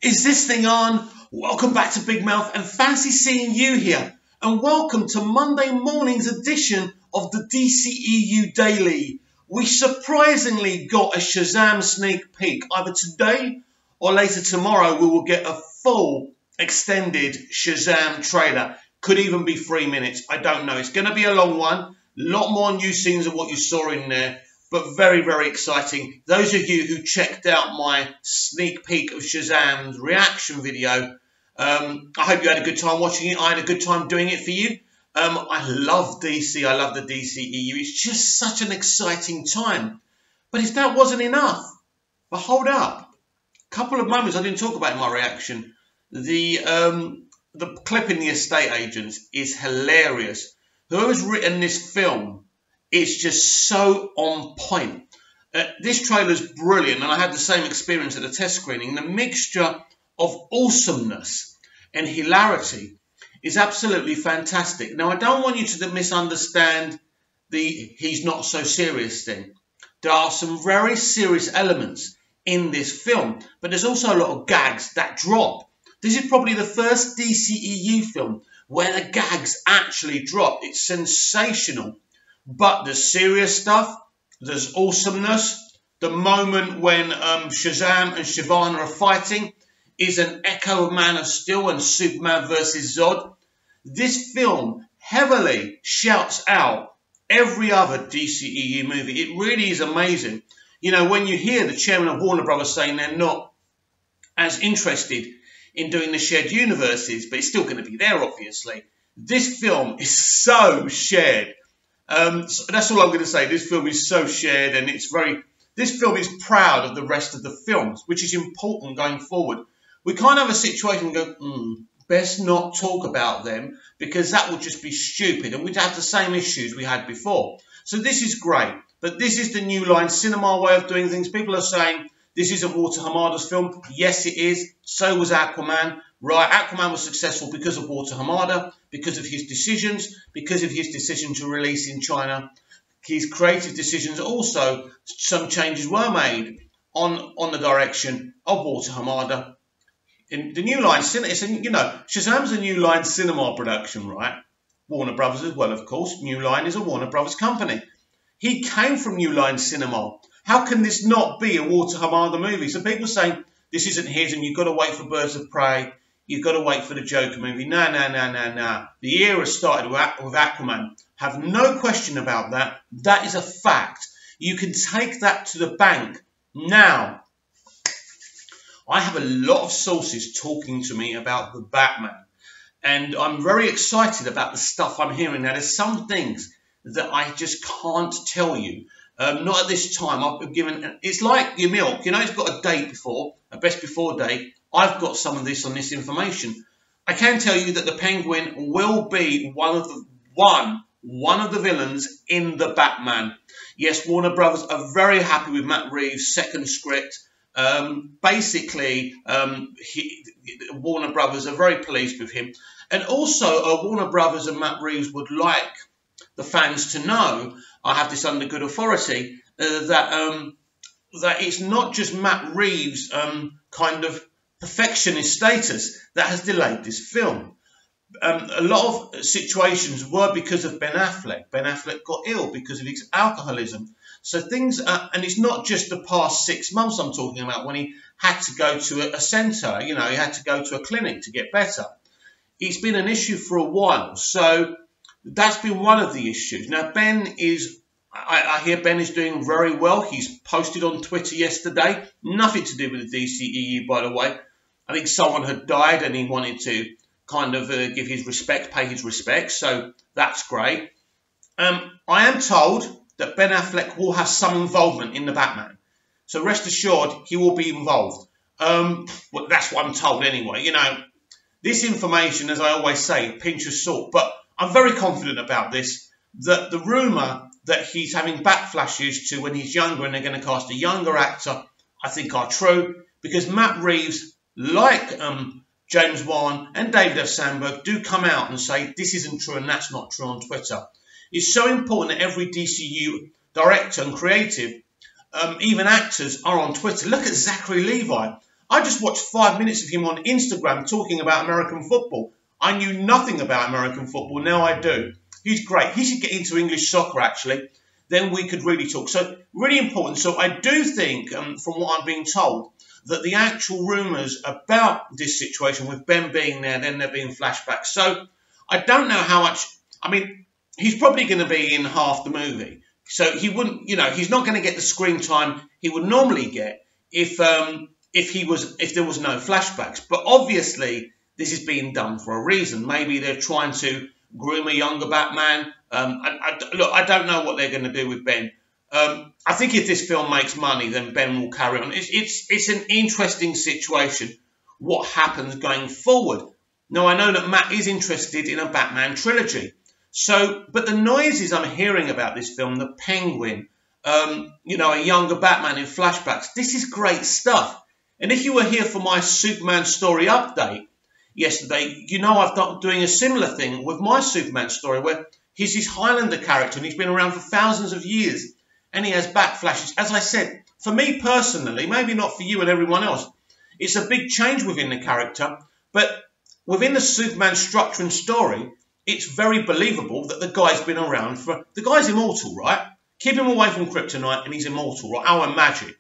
Is this thing on? Welcome back to Big Mouth and fancy seeing you here. And welcome to Monday morning's edition of the dceu Daily. We surprisingly got a Shazam sneak peek. Either today or later tomorrow we will get a full extended Shazam trailer. Could even be 3 minutes. I don't know. It's going to be a long one. A lot more new scenes than what you saw in there. But very, very exciting. Those of you who checked out my sneak peek of Shazam's reaction video, I hope you had a good time watching it. I had a good time doing it for you. I love DC. I love the DCEU. It's just such an exciting time. But if that wasn't enough, but hold up. A couple of moments I didn't talk about in my reaction. The clip in The Estate Agents is hilarious. Whoever's written this film, it's just so on point. This trailer's brilliant, and I had the same experience at the test screening. The mixture of awesomeness and hilarity is absolutely fantastic. Now, I don't want you to misunderstand the he's not so serious thing. There are some very serious elements in this film, but there's also a lot of gags that drop. This is probably the first DCEU film where the gags actually drop. It's sensational. But there's serious stuff, there's awesomeness. The moment when Shazam and Shyvana are fighting is an echo of Man of Steel and Superman versus Zod. This film heavily shouts out every other DCEU movie. It really is amazing. You know, when you hear the chairman of Warner Brothers saying they're not as interested in doing the shared universes, but it's still going to be there, obviously. This film is so shared. So that's all I'm going to say. This film is so shared, and this film is proud of the rest of the films, which is important going forward. We can't have a situation and go, best not talk about them, because that would just be stupid, and we'd have the same issues we had before. So this is great, but this is the New Line Cinema way of doing things. People are saying this isn't Walter Hamada's film. Yes, it is. So was Aquaman. Right, Aquaman was successful because of Walter Hamada, because of his decisions, because of his decision to release in China. His creative decisions also, some changes were made on the direction of Walter Hamada. In the New Line Cinema, Shazam's a New Line Cinema production, right? Warner Brothers as well, of course. New Line is a Warner Brothers company. He came from New Line Cinema. How can this not be a Walter Hamada movie? So people saying this isn't his and you've got to wait for Birds of Prey. You've got to wait for the Joker movie. No. The era started with Aquaman. Have no question about that. That is a fact. You can take that to the bank. Now, I have a lot of sources talking to me about the Batman. And I'm very excited about the stuff I'm hearing. Now, there's some things that I just can't tell you. Not at this time. I've been given. It's like your milk. You know, it's got a date before, a best before date. I've got some of this on this information. I can tell you that the Penguin will be one of the villains in the Batman. Yes, Warner Brothers are very happy with Matt Reeves' second script. Warner Brothers are very pleased with him. And also, Warner Brothers and Matt Reeves would like the fans to know, I have this under good authority, that it's not just Matt Reeves' kind of perfectionist status that has delayed this film. A lot of situations were because of Ben Affleck. Ben Affleck got ill because of his alcoholism. So things, and it's not just the past 6 months I'm talking about when he had to go to a centre, he had to go to a clinic to get better. It's been an issue for a while. So that's been one of the issues. Now, Ben is, I hear Ben is doing very well. He's posted on Twitter yesterday. Nothing to do with the DCEU, by the way. I think someone had died and he wanted to kind of give his respect, pay his respects. So that's great. I am told that Ben Affleck will have some involvement in the Batman. So rest assured, he will be involved. Well, that's what I'm told anyway. This information, as I always say, pinch of salt. But I'm very confident about this, that the rumour that he's having backflashes to when he's younger and they're going to cast a younger actor, I think are true. Because Matt Reeves, like James Wan and David F. Sandberg, do come out and say this isn't true and that's not true on Twitter. It's so important that every DCU director and creative, even actors, are on Twitter. Look at Zachary Levi. I just watched 5 minutes of him on Instagram talking about American football. I knew nothing about American football. Now I do. He's great. He should get into English soccer, actually. Then we could really talk. So, really important. So, I do think, from what I'm being told, that the actual rumours about this situation with Ben being there, then there being flashbacks. So, I don't know how much... I mean, he's probably going to be in half the movie. So, he wouldn't... You know, he's not going to get the screen time he would normally get if there was no flashbacks. But obviously, this is being done for a reason. Maybe they're trying to groom a younger Batman. Look, I don't know what they're going to do with Ben. I think if this film makes money, then Ben will carry on. It's an interesting situation, what happens going forward. Now, I know that Matt is interested in a Batman trilogy. So, but the noises I'm hearing about this film, the Penguin, you know, a younger Batman in flashbacks, this is great stuff. And if you were here for my Superman story update yesterday, you know I've doing a similar thing with my Superman story where he's this Highlander character and he's been around for thousands of years and he has backflashes. As I said, for me personally, maybe not for you and everyone else, it's a big change within the character, but within the Superman structure and story, it's very believable that the guy's been around for... The guy's immortal, right? Keep him away from kryptonite and he's immortal, right? Our magic.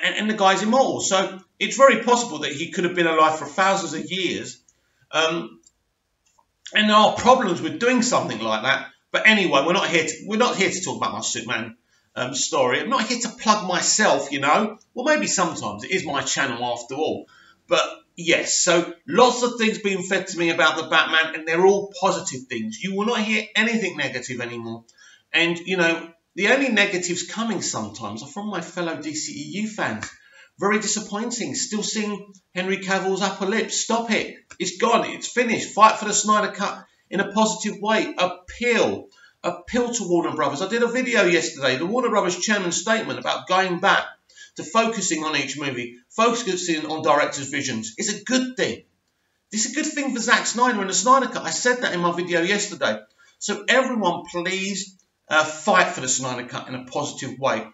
and the guy's immortal. So it's very possible that he could have been alive for thousands of years. And there are problems with doing something like that. But anyway, we're not here to talk about my Superman story. I'm not here to plug myself, you know. Well, maybe sometimes. It is my channel after all. But yes, so lots of things being fed to me about the Batman, and they're all positive things. You will not hear anything negative anymore. And, you know, the only negatives coming sometimes are from my fellow DCEU fans. Very disappointing. Still seeing Henry Cavill's upper lip. Stop it. It's gone. It's finished. Fight for the Snyder Cut in a positive way. Appeal. Appeal to Warner Brothers. I did a video yesterday. The Warner Brothers chairman's statement about going back to focusing on each movie, focusing on directors' visions, is a good thing. This is a good thing for Zack Snyder and the Snyder Cut. I said that in my video yesterday. So everyone, please fight for the Snyder Cut in a positive way.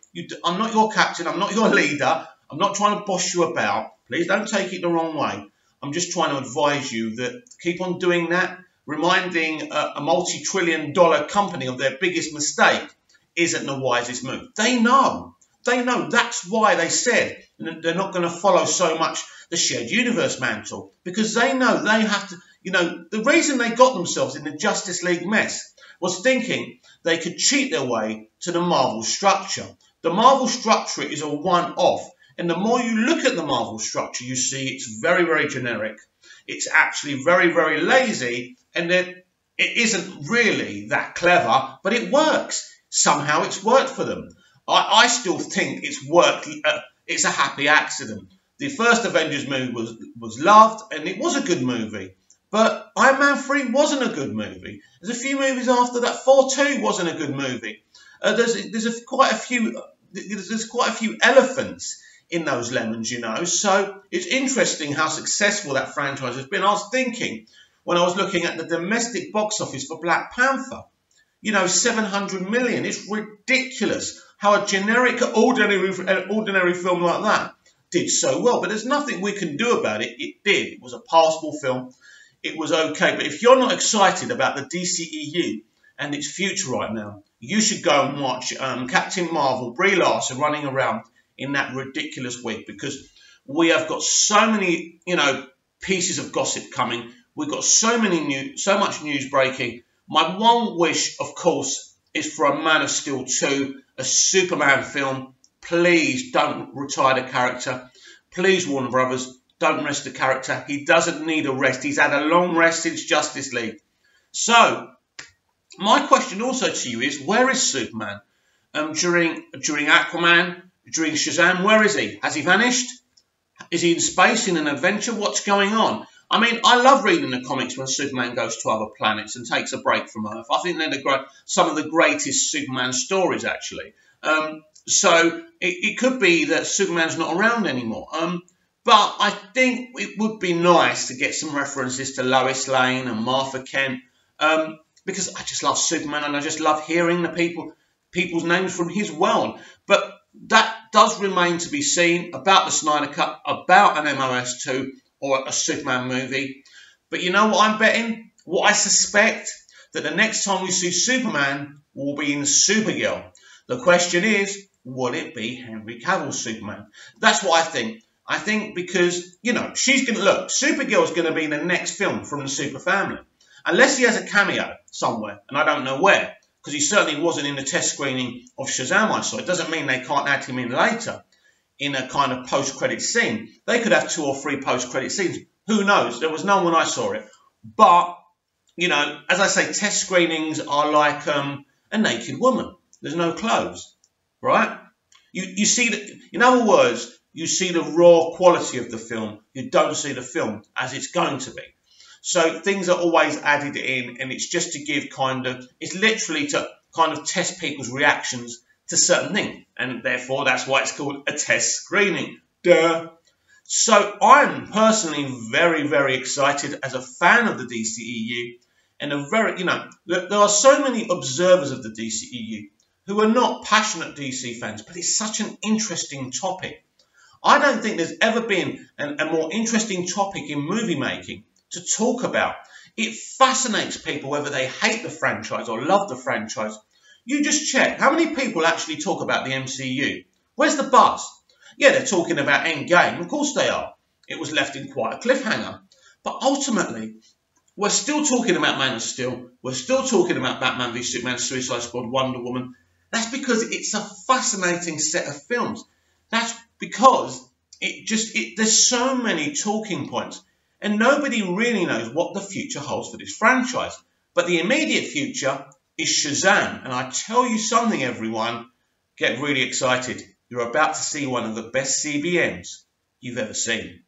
I'm not your captain. I'm not your leader. I'm not trying to boss you about. Please don't take it the wrong way. I'm just trying to advise you that keep on doing that. Reminding a multi-trillion-dollar company of their biggest mistake isn't the wisest move. They know. They know. That's why they said they're not going to follow so much the shared universe mantle. Because they know they have to, you know, the reason they got themselves in the Justice League mess was thinking they could cheat their way to the Marvel structure. The Marvel structure is a one-off. And the more you look at the Marvel structure, you see it's very, very generic. It's actually very, very lazy. And it isn't really that clever, but it works. Somehow it's worked for them. I still think it's worked. It's a happy accident. The first Avengers movie was loved, and it was a good movie. But Iron Man 3 wasn't a good movie. There's a few movies after that. 4-2 wasn't a good movie. There's quite a few elephants in those lemons, you know. So it's interesting how successful that franchise has been. I was thinking when I was looking at the domestic box office for Black Panther, you know, 700 million. It's ridiculous how a generic, ordinary film like that did so well. But there's nothing we can do about it. It did. It was a passable film. It was okay. But if you're not excited about the DCEU and its future right now, you should go and watch Captain Marvel, Brie Larson running around in that ridiculous wig, because we have got so many, you know, pieces of gossip coming. We've got so much news breaking. My one wish, of course, is for a Man of Steel 2, a Superman film. Please don't retire the character. Please, Warner Brothers, don't rest the character. He doesn't need a rest. He's had a long rest since Justice League. So, my question also to you is, where is Superman? During Aquaman, during Shazam, where is he? Has he vanished? Is he in space in an adventure? What's going on? I mean, I love reading the comics when Superman goes to other planets and takes a break from Earth. I think they're some of the greatest Superman stories, actually. So it could be that Superman's not around anymore. But I think it would be nice to get some references to Lois Lane and Martha Kent, because I just love Superman and I just love hearing the people's names from his world. But that does remain to be seen about the Snyder Cut, about an MOS2 or a Superman movie. But you know what I'm betting? What I suspect? That the next time we see Superman will be in Supergirl. The question is, will it be Henry Cavill's Superman? That's what I think. I think because, you know, she's going to, look, Supergirl's going to be the next film from the Super family. Unless he has a cameo somewhere, and I don't know where, because he certainly wasn't in the test screening of Shazam I saw. It doesn't mean they can't add him in later in a kind of post-credit scene. They could have 2 or 3 post-credit scenes. Who knows? There was none when I saw it. But, you know, as I say, test screenings are like a naked woman. There's no clothes, right? You see that, in other words, you see the raw quality of the film. You don't see the film as it's going to be. So things are always added in, and it's just to give it's literally to kind of test people's reactions to certain things. And therefore, that's why it's called a test screening. Duh. So I'm personally very, very excited as a fan of the DCEU. And there are so many observers of the DCEU who are not passionate DC fans, but it's such an interesting topic. I don't think there's ever been a more interesting topic in movie making to talk about. It fascinates people whether they hate the franchise or love the franchise. You just check. How many people actually talk about the MCU? Where's the buzz? Yeah, they're talking about Endgame. Of course they are. It was left in quite a cliffhanger. But ultimately, we're still talking about Man of Steel. We're still talking about Batman v Superman, Suicide Squad, Wonder Woman. That's because it's a fascinating set of films. That's because there's so many talking points. And nobody really knows what the future holds for this franchise. But the immediate future is Shazam. And I tell you something, everyone, get really excited. You're about to see one of the best CBMs you've ever seen.